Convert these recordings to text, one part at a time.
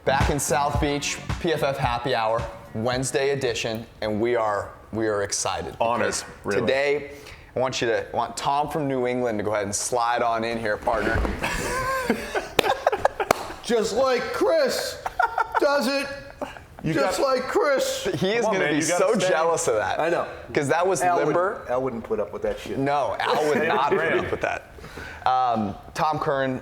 Back in South Beach, PFF Happy Hour, Wednesday edition, and we are excited. Honored, really. Today, I want Tom from New England to go ahead and slide on in here, partner. Just like Chris does it. Like Chris. He is going to be so jealous of that. I know. Because that was limber. Al wouldn't put up with that shit. No, Al would not put up with that. Tom Curran,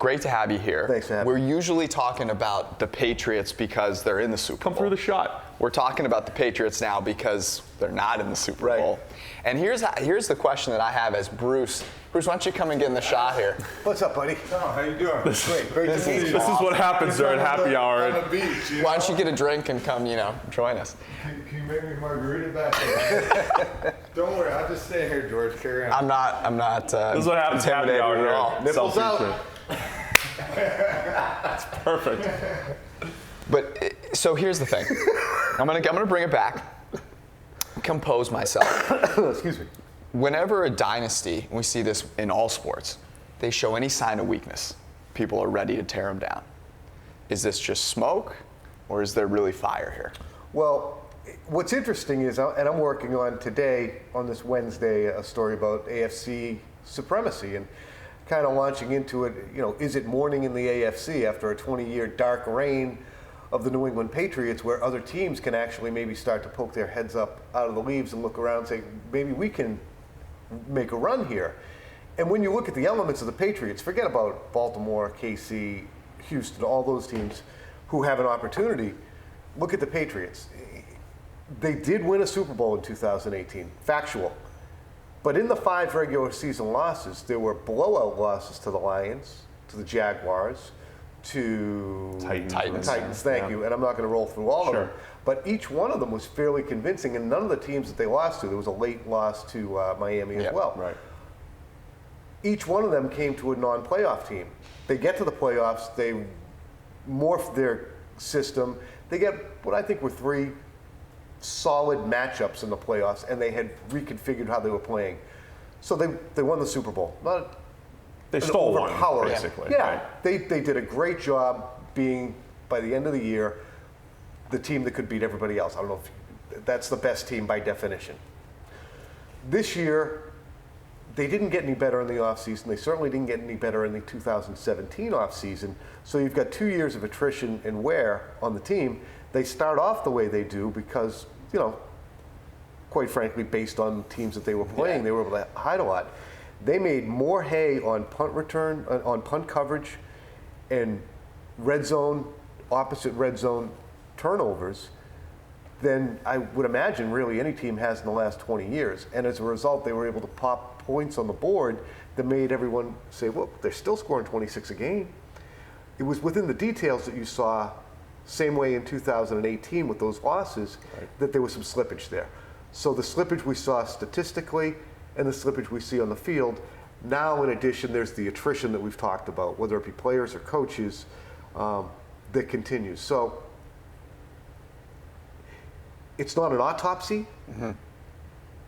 great to have you here. Thanks for having me. We're usually talking about the Patriots because they're in the Super Bowl. Come through the shot. We're talking about the Patriots now because they're not in the Super Bowl. And here's the question that I have as Bruce. Bruce, why don't you come and get in the shot here? What's up, buddy? Oh, how you doing? Great to meet you. This is what happens during happy hour. On the beach, Why don't you get a drink and come, join us? Can you make me a margarita back there? Don't worry, I'll just stay here, George. Carry on. I'm not. This is what happens happy intimidated hour at here. all. Nipples out. That's perfect. But so here's the thing. I'm gonna bring it back. Compose myself. Excuse me. Whenever a dynasty, and we see this in all sports, they show any sign of weakness, people are ready to tear them down. Is this just smoke, or is there really fire here? Well, what's interesting is, and I'm working on today, on this Wednesday, a story about AFC supremacy and kind of launching into it, is it morning in the AFC after a 20-year dark reign of the New England Patriots, where other teams can actually maybe start to poke their heads up out of the leaves and look around and say, maybe we can make a run here. And when you look at the elements of the Patriots, forget about Baltimore, KC, Houston, all those teams who have an opportunity. Look at the Patriots. They did win a Super Bowl in 2018, factual. But in the 5 regular season losses, there were blowout losses to the Lions, to the Jaguars, to Titans. Thank you. And I'm not going to roll through all of them. But each one of them was fairly convincing, and none of the teams that they lost to, there was a late loss to Miami as well. Right. Each one of them came to a non-playoff team. They get to the playoffs, they morph their system. They get what I think were 3 solid matchups in the playoffs, and they had reconfigured how they were playing. So they won the Super Bowl. They stole one, overpowering. basically. Yeah, right? they did a great job being, by the end of the year, the team that could beat everybody else. I don't know if that's the best team by definition. This year, they didn't get any better in the offseason. They certainly didn't get any better in the 2017 offseason. So you've got 2 years of attrition and wear on the team. They start off the way they do because, quite frankly, based on teams that they were playing, they were able to hide a lot. They made more hay on punt return, on punt coverage, and opposite red zone turnovers than I would imagine really any team has in the last 20 years. And as a result, they were able to pop points on the board that made everyone say, well, they're still scoring 26 a game. It was within the details that you saw, same way in 2018 with those losses, that there was some slippage there. So the slippage we saw statistically and the slippage we see on the field. Now, in addition, there's the attrition that we've talked about, whether it be players or coaches, that continues. So it's not an autopsy,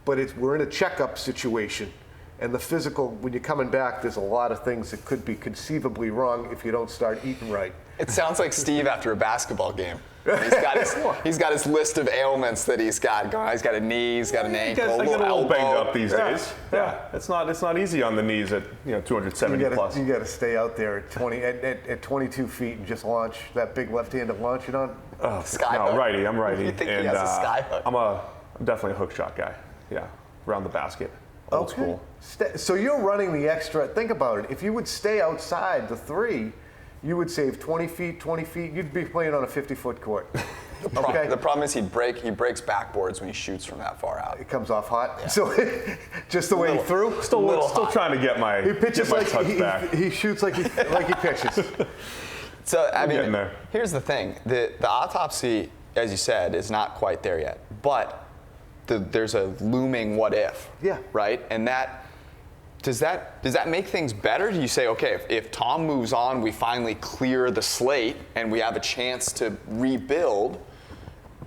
but we're in a checkup situation. And the physical, when you're coming back, there's a lot of things that could be conceivably wrong if you don't start eating right. It sounds like Steve after a basketball game. He's got his list of ailments that he's got going. He's got a knee, he's got an ankle, I get a little banged elbow. up these days. Yeah, it's not easy on the knees at 270 plus. You got to stay out there at 22 feet and just launch that big left-handed launch it on. Skyhook. Righty. I'm righty. You think he has a skyhook? I'm definitely a hook shot guy. Yeah, around the basket. Old school. So you're running the extra. Think about it. If you would stay outside the 3, you would save 20 feet. You'd be playing on a 50-foot court. Okay. The problem is he breaks backboards when he shoots from that far out. It comes off hot. Yeah. So just the way he threw. Still trying to get my He pitches get my like touch back. he shoots like he pitches. So I mean, getting there. Here's the thing: the autopsy, as you said, is not quite there yet. But there's a looming what if. Yeah. Right. And does that make things better? Do you say, okay, if Tom moves on, we finally clear the slate and we have a chance to rebuild?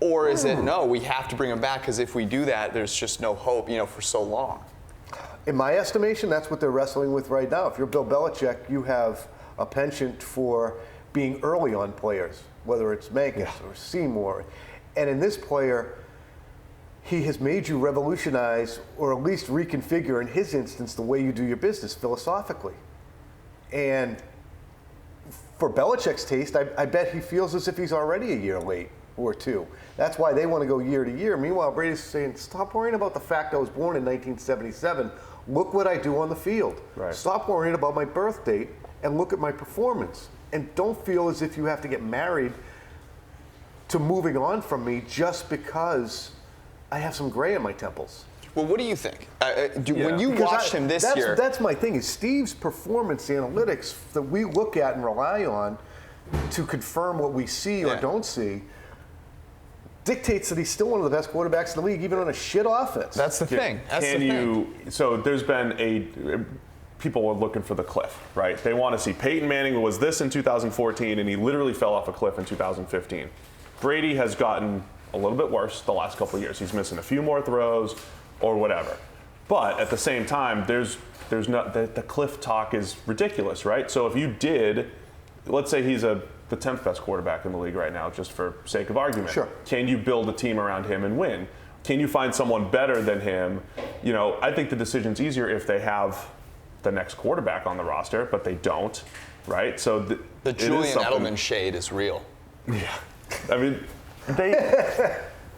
Or is it, no, we have to bring him back because if we do that, there's just no hope, for so long? In my estimation, that's what they're wrestling with right now. If you're Bill Belichick, you have a penchant for being early on players, whether it's Mankis or Seymour. And in this player, he has made you revolutionize or at least reconfigure, in his instance, the way you do your business philosophically. And for Belichick's taste, I bet he feels as if he's already a year late or two. That's why they want to go year to year. Meanwhile, Brady's saying, stop worrying about the fact I was born in 1977. Look what I do on the field. Right. Stop worrying about my birth date and look at my performance. And don't feel as if you have to get married to moving on from me just because I have some gray in my temples. Well, what do you think? When you watched him this year... That's my thing, is Steve's performance analytics that we look at and rely on to confirm what we see or don't see dictates that he's still one of the best quarterbacks in the league, even on a shit offense. That's the thing. So there's been people are looking for the cliff, right? They want to see Peyton Manning was this in 2014, and he literally fell off a cliff in 2015. Brady has gotten a little bit worse the last couple of years. He's missing a few more throws or whatever. But at the same time, there's not the cliff talk is ridiculous, right? So if you did, let's say he's the 10th best quarterback in the league right now, just for sake of argument. Sure. Can you build a team around him and win? Can you find someone better than him? I think the decision's easier if they have the next quarterback on the roster, but they don't, right? So the Julian Edelman shade is real. Yeah. I mean,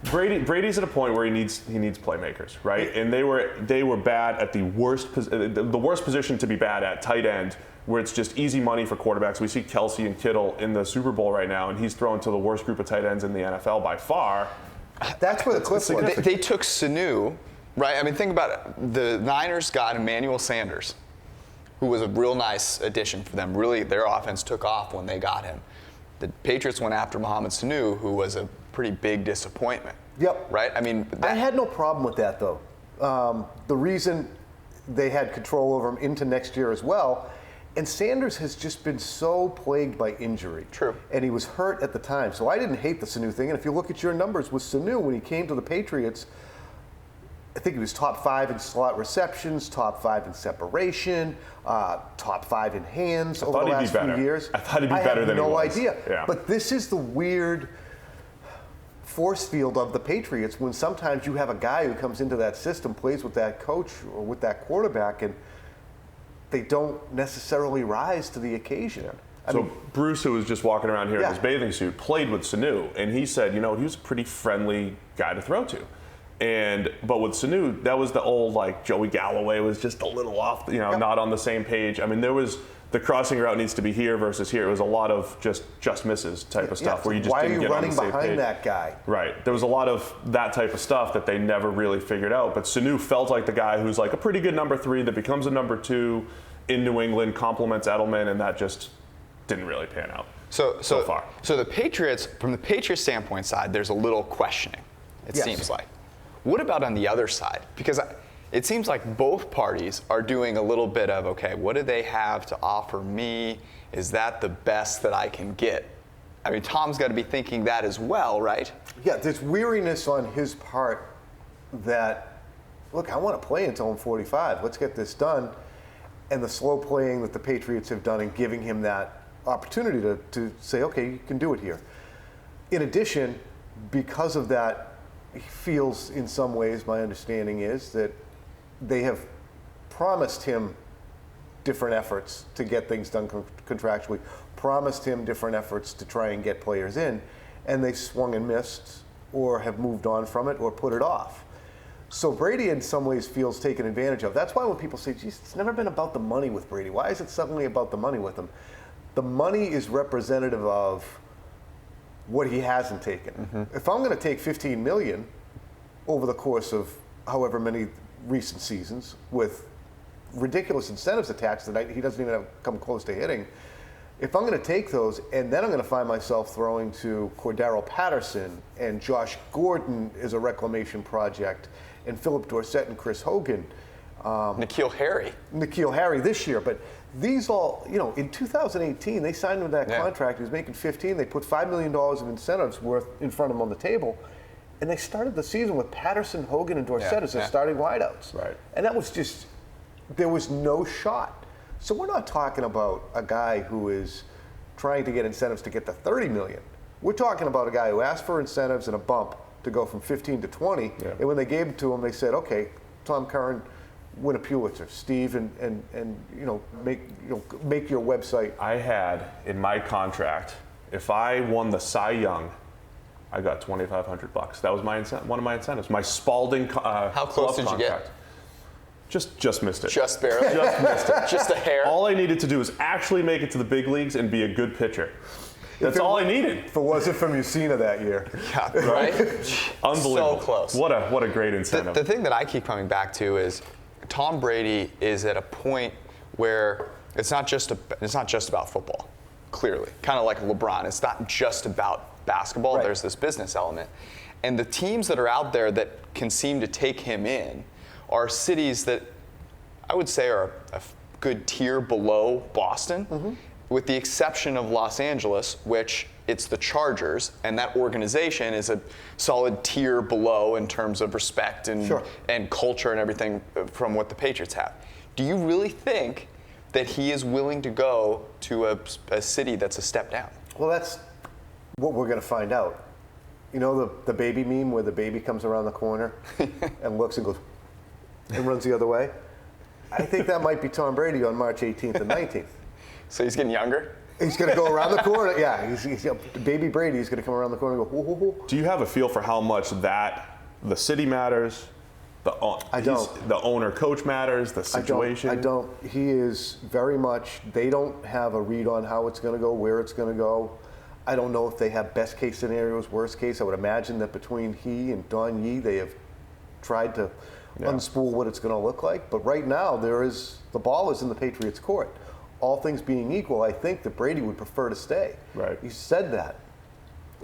Brady's at a point where he needs playmakers, right? And they were bad at the worst position to be bad at, tight end, where it's just easy money for quarterbacks. We see Kelsey and Kittle in the Super Bowl right now, and he's thrown to the worst group of tight ends in the NFL by far. That's where the cliff was. They took Sanu, right? I mean, think about it. The Niners got Emmanuel Sanders, who was a real nice addition for them. Really, their offense took off when they got him. The Patriots went after Mohamed Sanu, who was a pretty big disappointment. Yep. Right? I mean, I had no problem with that, though. The reason they had control over him into next year as well, and Sanders has just been so plagued by injury. True. And he was hurt at the time. So I didn't hate the Sanu thing. And if you look at your numbers with Sanu, when he came to the Patriots, I think he was top 5 in slot receptions, top 5 in separation, top 5 in hands over the last few years. I thought he'd be better than he was. I had no idea. Yeah. But this is the weird force field of the Patriots when sometimes you have a guy who comes into that system, plays with that coach or with that quarterback, and they don't necessarily rise to the occasion. Yeah. So Bruce, who was just walking around here in his bathing suit, played with Sanu, and he said, he was a pretty friendly guy to throw to. But with Sanu, that was the old, Joey Galloway was just a little off, not on the same page. I mean, there was the crossing route needs to be here versus here. It was a lot of just misses type of stuff where you just didn't get on the same page. Why are you running behind that guy? Right. There was a lot of that type of stuff that they never really figured out. But Sanu felt like the guy who's like a pretty good number 3 that becomes a number 2 in New England, complements Edelman, and that just didn't really pan out so far. So the Patriots, from the Patriots standpoint side, there's a little questioning, it seems like. What about on the other side? Because it seems like both parties are doing a little bit of, okay, what do they have to offer me? Is that the best that I can get? I mean, Tom's got to be thinking that as well, right? Yeah, there's weariness on his part that, look, I want to play until I'm 45. Let's get this done. And the slow playing that the Patriots have done in giving him that opportunity to say, okay, you can do it here. In addition, because of that, he feels in some ways, my understanding is, that they have promised him different efforts to get things done contractually, promised him different efforts to try and get players in, and they swung and missed or have moved on from it or put it off. So Brady in some ways feels taken advantage of. That's why when people say, geez, it's never been about the money with Brady. Why is it suddenly about the money with him? The money is representative of what he hasn't taken. Mm-hmm. If I'm going to take $15 million over the course of however many recent seasons with ridiculous incentives attached that he doesn't even have come close to hitting, if I'm going to take those and then I'm going to find myself throwing to Cordero Patterson and Josh Gordon as a reclamation project and Philip Dorsett and Chris Hogan. N'Keal Harry this year, but These all, in 2018, they signed him to that contract. He was making 15. They put $5 million of incentives worth in front of him on the table. And they started the season with Patterson, Hogan, and Dorsett as their starting wideouts. Right. And that was just, there was no shot. So we're not talking about a guy who is trying to get incentives to get to $30 million. We're talking about a guy who asked for incentives and a bump to go from 15 to 20. Yeah. And when they gave it to him, they said, okay, Tom Curran, win a Pulitzer. Steve, and make your website. I had in my contract, if I won the Cy Young, I got $2,500. That was one of my incentives. My Spalding how close did you get? Just missed it. Just barely. Just missed it. Just a hair. All I needed to do was actually make it to the big leagues and be a good pitcher. That's all I needed. If it wasn't for Mussina that year. Yeah, right? Unbelievable. So close. What a great incentive. The thing that I keep coming back to is Tom Brady is at a point where it's not just about football. Clearly, kind of like LeBron, it's not just about basketball. Right. There's this business element, and the teams that are out there that can seem to take him in are cities that I would say are a good tier below Boston, with the exception of Los Angeles, which it's the Chargers, and that organization is a solid tier below in terms of respect and culture and everything from what the Patriots have. Do you really think that he is willing to go to a city that's a step down? Well, that's what we're going to find out. You know the baby meme where the baby comes around the corner and looks and goes and runs the other way? I think that might be Tom Brady on March 18th and 19th. So he's getting younger? He's going to go around the corner. Yeah, he's baby Brady is going to come around the corner and go, whoo, whoo, whoo. Do you have a feel for how much that the city matters? I don't. The owner-coach matters, the situation? I don't. He is very much, they don't have a read on how it's going to go, where it's going to go. I don't know if they have best case scenarios, worst case. I would imagine that between he and Don Yee, they have tried to unspool what it's going to look like. But right now, the ball is in the Patriots' court. All things being equal, I think that Brady would prefer to stay. Right. He said that.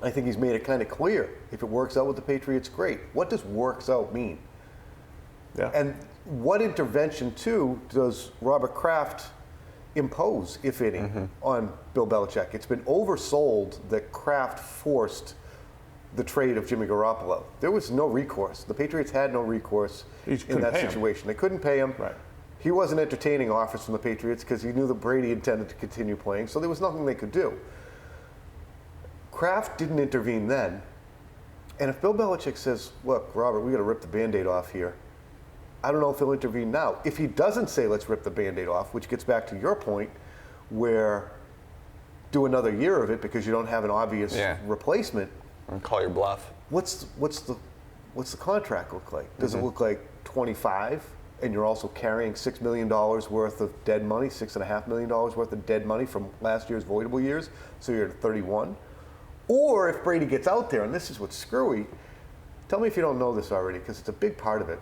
I think he's made it kind of clear. If it works out with the Patriots, great. What does works out mean? Yeah. And what intervention, too, does Robert Kraft impose, if any, on Bill Belichick? It's been oversold that Kraft forced the trade of Jimmy Garoppolo. There was no recourse. The Patriots had no recourse in that situation. They couldn't pay him. Right. He wasn't entertaining offers from the Patriots because he knew that Brady intended to continue playing, so there was nothing they could do. Kraft didn't intervene then. And if Bill Belichick says, look, Robert, we got to rip the Band-Aid off here, I don't know if he'll intervene now. If he doesn't say, let's rip the Band-Aid off, which gets back to your point, where do another year of it because you don't have an obvious replacement. And call your bluff. What's the contract look like? Does it look like 25? And you're also carrying $6 million worth of dead money, $6.5 million worth of dead money from last year's voidable years, so you're at 31. Or if Brady gets out there, and this is what's screwy, tell me if you don't know this already, because it's a big part of it.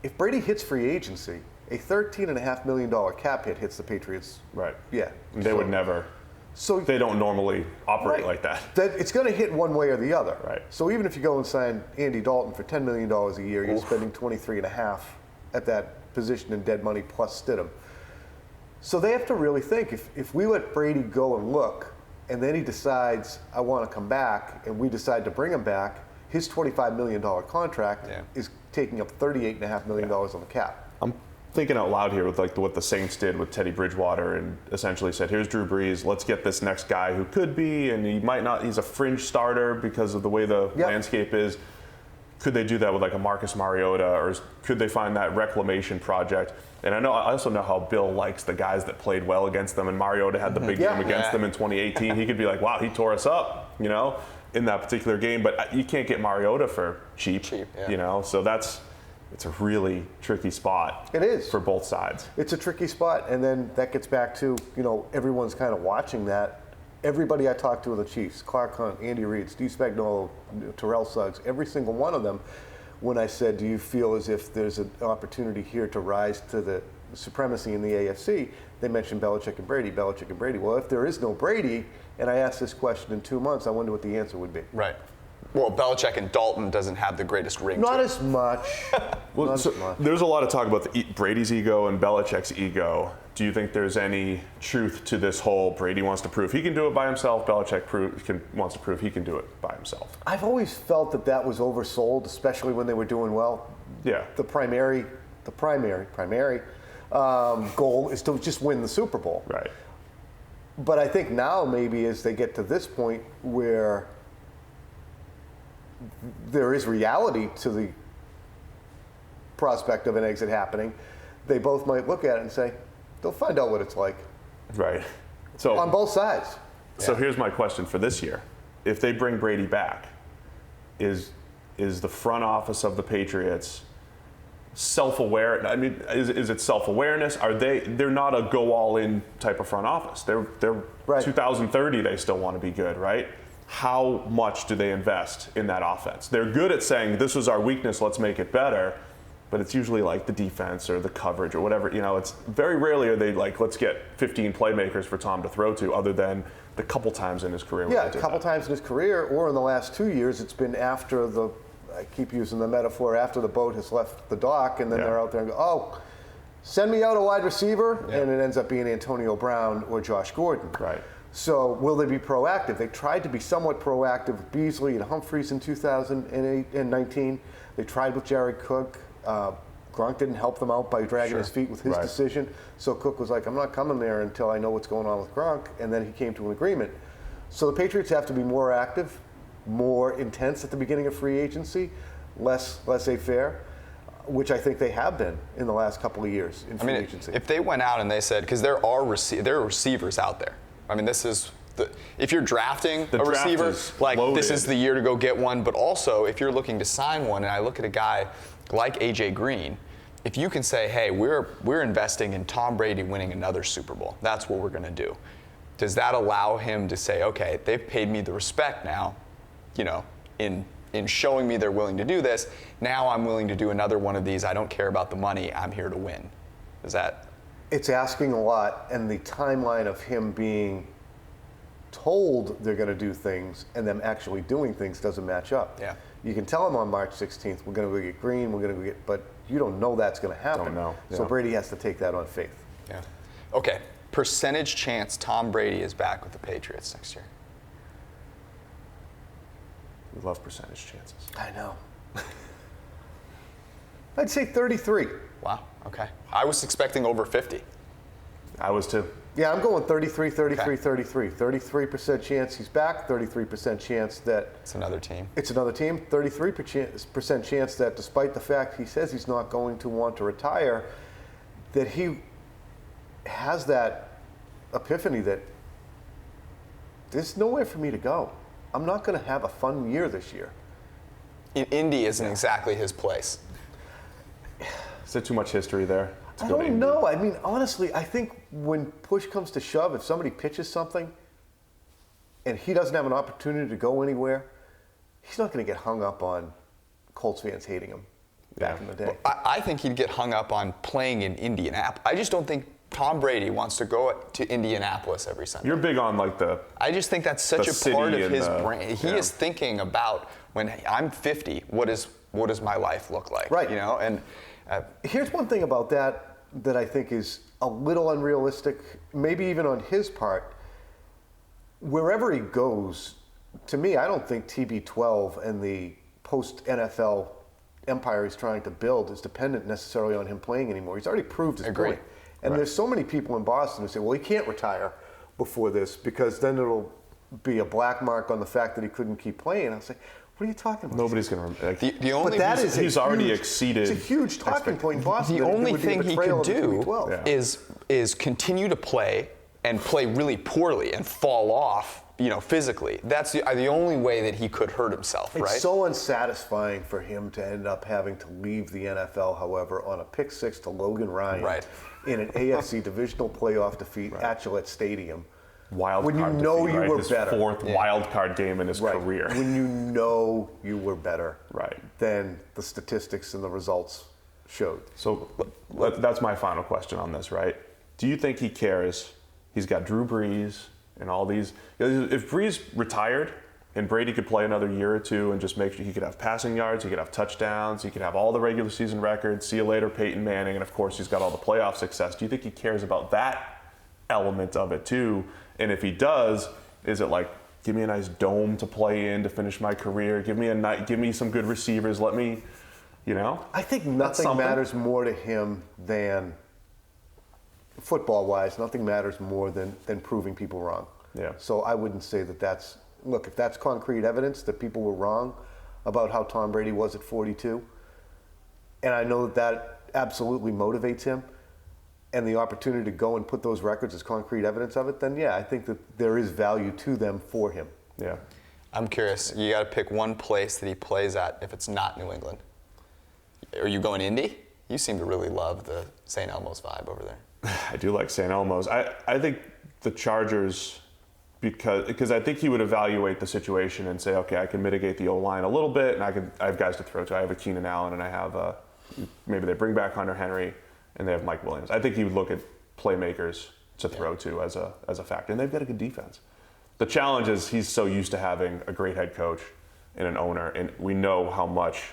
If Brady hits free agency, a $13.5 million cap hit hits the Patriots. Right. Yeah. They would never. So they don't normally operate like that. It's going to hit one way or the other. Right. So even if you go and sign Andy Dalton for $10 million a year, you're spending $23.5 at that position in dead money plus Stidham. So they have to really think, if we let Brady go and look, and then he decides, I want to come back, and we decide to bring him back, his $25 million contract is taking up $38.5 million on the cap. I'm thinking out loud here with like what the Saints did with Teddy Bridgewater and essentially said, here's Drew Brees, let's get this next guy who could be, and he might not, he's a fringe starter because of the way the landscape is. Could they do that with like a Marcus Mariota, or could they find that reclamation project? And I also know how Bill likes the guys that played well against them, and Mariota had the big game against them in 2018. He could be like, wow, he tore us up, in that particular game, but you can't get Mariota for cheap. So it's a really tricky spot. It is. For both sides. It's a tricky spot, and then that gets back to, everyone's kind of watching that. Everybody I talked to in the Chiefs, Clark Hunt, Andy Reid, Steve Spagnuolo, Terrell Suggs, every single one of them, when I said, do you feel as if there's an opportunity here to rise to the supremacy in the AFC, they mentioned Belichick and Brady, Belichick and Brady. Well, if there is no Brady, and I asked this question in 2 months, I wonder what the answer would be. Right. Well, Belichick and Dalton doesn't have the greatest ring. Not to it. as much. Well, Not so as much. there's a lot of talk about Brady's ego and Belichick's ego. Do you think there's any truth to this whole Brady wants to prove he can do it by himself, Belichick wants to prove he can do it by himself? I've always felt that was oversold, especially when they were doing well. Yeah. The primary goal is to just win the Super Bowl. Right. But I think now maybe as they get to this point where there is reality to the prospect of an exit happening, they both might look at it and say, they'll find out what it's like. Right. So On both sides. So here's my question for this year. If they bring Brady back, is the front office of the Patriots self-aware? I mean, is it self-awareness? They're not a go-all-in type of front office. They're Right. 2030, they still want to be good, right? How much do they invest in that offense? They're good at saying, this was our weakness, let's make it better. But it's usually like the defense or the coverage or whatever. You know, it's very rarely are they like, let's get 15 playmakers for Tom to throw to, other than the couple times in his career. Yeah, a couple times in his career, or in the last 2 years, it's been after I keep using the metaphor, after the boat has left the dock, and then they're out there and go, oh, send me out a wide receiver, and it ends up being Antonio Brown or Josh Gordon. Right. So will they be proactive? They tried to be somewhat proactive with Beasley and Humphreys in 2008 and 19. They tried with Jared Cook. Gronk didn't help them out by dragging his feet with his decision. So Cook was like, I'm not coming there until I know what's going on with Gronk. And then he came to an agreement. So the Patriots have to be more active, more intense at the beginning of free agency, less laissez-faire, which I think they have been in the last couple of years in free agency. If they went out and they said, because there are receivers out there. I mean, this is if you're drafting a receiver, like loaded. This is the year to go get one. But also, if you're looking to sign one, and I look at a guy like AJ Green, if you can say, hey, we're investing in Tom Brady winning another Super Bowl, that's what we're going to do. Does that allow him to say, okay, they've paid me the respect now, you know, in showing me they're willing to do this, now I'm willing to do another one of these. I don't care about the money. I'm here to win. Is that? It's asking a lot, and the timeline of him being told they're going to do things and them actually doing things doesn't match up. Yeah. You can tell him on March 16th, we're going to go get Green, we're going to go get, but you don't know that's going to happen. Don't know. So Yeah. Brady has to take that on faith. Yeah. Okay. Percentage chance Tom Brady is back with the Patriots next year. We love percentage chances. I know. I'd say 33. Wow. Okay. I was expecting over 50. I was too. Yeah, I'm going 33, 33, Okay. 33. 33% chance he's back, 33% chance that It's another team. it's another team, 33% chance that despite the fact he says he's not going to want to retire, that he has that epiphany that there's nowhere for me to go. I'm not going to have a fun year this year. Indy isn't exactly his place. Is there too much history there? I don't know. I mean, honestly, I think when push comes to shove, if somebody pitches something and he doesn't have an opportunity to go anywhere, he's not going to get hung up on Colts fans hating him back in the day. I think he'd get hung up on playing in Indianapolis. I just don't think Tom Brady wants to go to Indianapolis every Sunday. You're big on like the. I just think that's such the a part city of and his the- brain. He yeah. is thinking about when I'm 50, what does my life look like? Right. You know, and Here's one thing about that I think is a little unrealistic, maybe even on his part. Wherever he goes, to me, I don't think TB12 and the post-NFL empire he's trying to build is dependent necessarily on him playing anymore. He's already proved his Agree. point. And there's so many people in Boston who say, well, he can't retire before this because then it'll be a black mark on the fact that he couldn't keep playing. I was like, what are you talking about? Nobody's going to. Like, the only But that is he's a already huge- exceeded It's a huge talking point in Boston. the that it only would be a thing he betrayal could of the do 2012. Yeah. is continue to play and play really poorly and fall off, you know, physically. That's the only way that he could hurt himself, It's right? so unsatisfying for him to end up having to leave the NFL, however, on a pick six to Logan Ryan Right. in an AFC divisional playoff defeat at Gillette Stadium. wild when you card know defeat, you right? were His better. fourth wild card game in his career. When you know you were better Right. than the statistics and the results showed. So that's my final question on this, right? Do you think he cares? He's got Drew Brees and all these. If Brees retired and Brady could play another year or two and just make sure he could have passing yards, he could have touchdowns, he could have all the regular season records, see you later Peyton Manning, and of course he's got all the playoff success. Do you think he cares about that element of it too? And if he does, is it like, give me a nice dome to play in to finish my career, give me some good receivers, let me, you know? I think nothing matters more to him than, football-wise, nothing matters more than proving people wrong. Yeah. So I wouldn't say that's, look, if that's concrete evidence that people were wrong about how Tom Brady was at 42, and I know that absolutely motivates him, and the opportunity to go and put those records as concrete evidence of it, then yeah, I think that there is value to them for him. Yeah. I'm curious, you got to pick one place that he plays at if it's not New England. Are you going Indy? You seem to really love the St. Elmo's vibe over there. I do like St. Elmo's. I think the Chargers, because I think he would evaluate the situation and say, okay, I can mitigate the O-line a little bit, and I have guys to throw to. I have a Keenan Allen, and I have maybe they bring back Hunter Henry, and they have Mike Williams. I think he would look at playmakers to throw to as a factor, and they've got a good defense. The challenge is he's so used to having a great head coach and an owner, and we know how much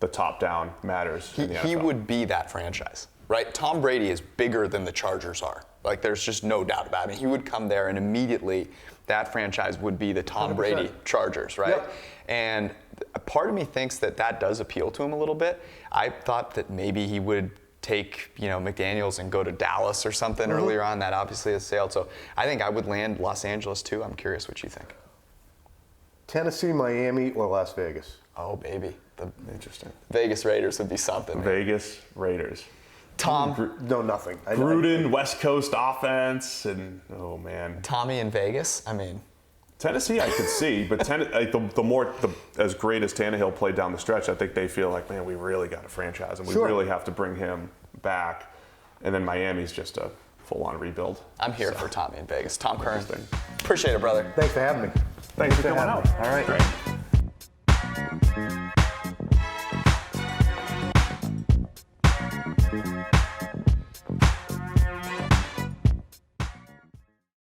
the top down matters in the NFL. He would be that franchise, right? Tom Brady is bigger than the Chargers are. Like, there's just no doubt about it. He would come there, and immediately that franchise would be the Tom 100%. Brady Chargers, right? Yep. And a part of me thinks that does appeal to him a little bit. I thought that maybe he would take, McDaniels and go to Dallas or something earlier on. That obviously has sailed. So I think I would land Los Angeles too. I'm curious what you think. Tennessee, Miami, or Las Vegas? Oh, baby. The Interesting. Vegas Raiders would be something. man. Vegas Raiders. Tom, No, nothing. Gruden, West Coast offense, and oh man. Tommy in Vegas? I mean, Tennessee, I could see, but as great as Tannehill played down the stretch, I think they feel like, man, we really got a franchise, and we Sure. really have to bring him back. And then Miami's just a full-on rebuild. I'm here for Tommy in Vegas. Tom Curran. Appreciate it, brother. Thanks for having me. Thanks for coming out. All right. Great.